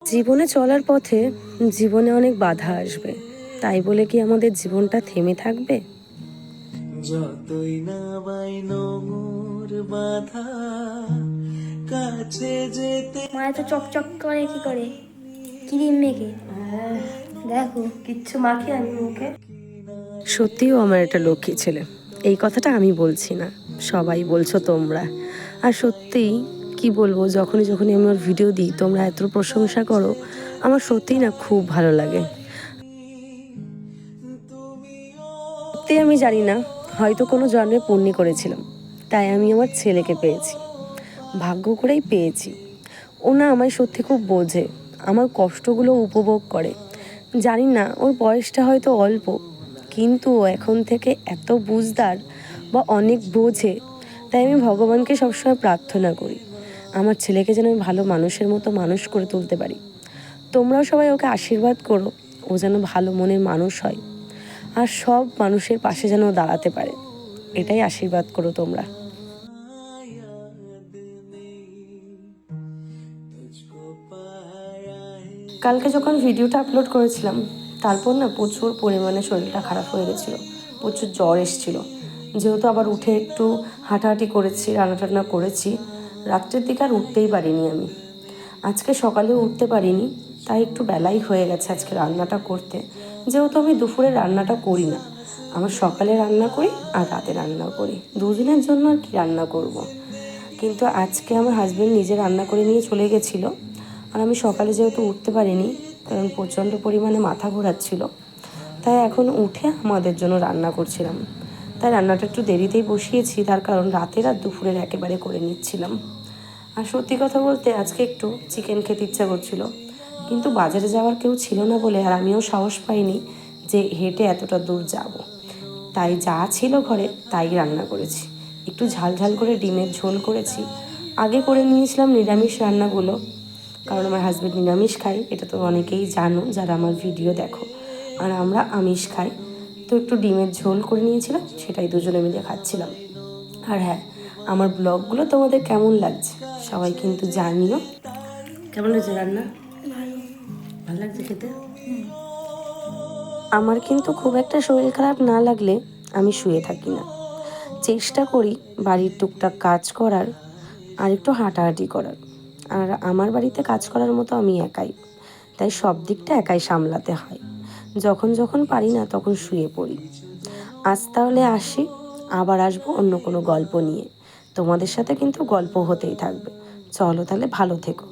জীবনে চলার পথে জীবনে অনেক বাধা আসবে, তাই বলে কি আমাদের জীবনটা থেমে থাকবে? যতই না বাই নোংর বাধা কাছে যেতে মা এত চকচক করে কি করে? ক্রিম মেখে দেখো কিচ্ছু মাখি আমি মুখে। সত্যিও আমার একটা লক্ষ্মী ছেলে, এই কথাটা আমি বলছি না, সবাই বলছো তোমরা। আর সত্যিই কি বলবো, যখনই যখনই আমি ওর ভিডিও দিই তোমরা এত প্রশংসা করো, আমার সত্যিই না খুব ভালো লাগে। সত্যি আমি জানি না, হয়তো কোনো জন্মে পুণ্যি করেছিলাম, তাই আমি আমার ছেলেকে পেয়েছি, ভাগ্য করেই পেয়েছি। ও না আমায় সত্যি খুব বোঝে, আমার কষ্টগুলো উপভোগ করে। জানি না ওর বয়সটা হয়তো অল্প, কিন্তু ও এখন থেকে এত বুঝদার বা অনেক বোঝে। তাই আমি ভগবানকে সবসময় প্রার্থনা করি আমার ছেলেকে যেন আমি ভালো মানুষের মতো মানুষ করে তুলতে পারি। তোমরাও সবাই ওকে আশীর্বাদ করো, ও যেন ভালো মনের মানুষ হয় আর সব মানুষের পাশে যেন দাঁড়াতে পারে, এটাই আশীর্বাদ করো তোমরা। কালকে যখন ভিডিওটা আপলোড করেছিলাম, তারপর না প্রচুর পরিমাণে শরীরটা খারাপ হয়ে গেছিলো, প্রচুর জ্বর এসেছিল। যেহেতু আবার উঠে একটু হাঁটাহাঁটি করেছি, রান্না টান্না করেছি, রাত্রের দিকে আর উঠতেই পারিনি আমি। আজকে সকালেও উঠতে পারিনি, তাই একটু বেলাই হয়ে গেছে আজকে রান্নাটা করতে। যেহেতু আমি দুপুরে রান্নাটা করি না, আমার সকালে রান্না করি আর রাতে রান্না করি, দুদিনের জন্য আর কি রান্না করব। কিন্তু আজকে আমার হাজব্যান্ড নিজে রান্না করে নিয়ে চলে গেছিলো, আর আমি সকালে যেহেতু উঠতে পারিনি, কারণ প্রচণ্ড পরিমাণে মাথা ঘোরাচ্ছিল, তাই এখন উঠে আমাদের জন্য রান্না করছিলাম। তাই রান্নাটা একটু দেরিতেই বসিয়েছি, তার কারণ রাতের আর দুপুরের একেবারে করে নিচ্ছিলাম। আর সত্যি কথা বলতে আজকে একটু চিকেন খেতে ইচ্ছা করছিল, কিন্তু বাজারে যাওয়ার কেউ ছিল না বলে আর আমিও সাহস পাইনি যে হেঁটে এতটা দূর যাব। তাই যা ছিল ঘরে তাই রান্না করেছি। একটু ঝাল ঝাল করে ডিমের ঝোল করেছি। আগে করে নিয়েছিলাম নিরামিষ রান্নাগুলো, কারণ আমার হাজব্যান্ড নিরামিষ খায়, এটা তো অনেকেই জানো যারা আমার ভিডিও দেখো। আর আমরা আমিষ খাই, তো একটু ডিমের ঝোল করে নিয়েছিলাম, সেটাই দুজনে মিলে খাচ্ছিলাম। আর হ্যাঁ, আমার ব্লগগুলো তোমাদের কেমন লাগছে সবাই কিন্তু জানিও। কেমন হয়েছে রান্না? ভালো লাগছে খেতে? আমার কিন্তু খুব একটা শরীর খারাপ না লাগলে আমি শুয়ে থাকি না, চেষ্টা করি বাড়ির টুকটাক কাজ করার আর একটু হাঁটাহাঁটি করার। আর আমার বাড়িতে কাজ করার মতো আমি একাই, তাই সব দিকটা একাই সামলাতে হয়। যখন যখন পারি না তখন শুয়ে পড়ি। আজ তাহলে আসি, আবার আসবো অন্য কোনো গল্প নিয়ে। তোমাদের সাথে কিন্তু গল্প হতেই থাকবে। চলো তাহলে, ভালো থেকো।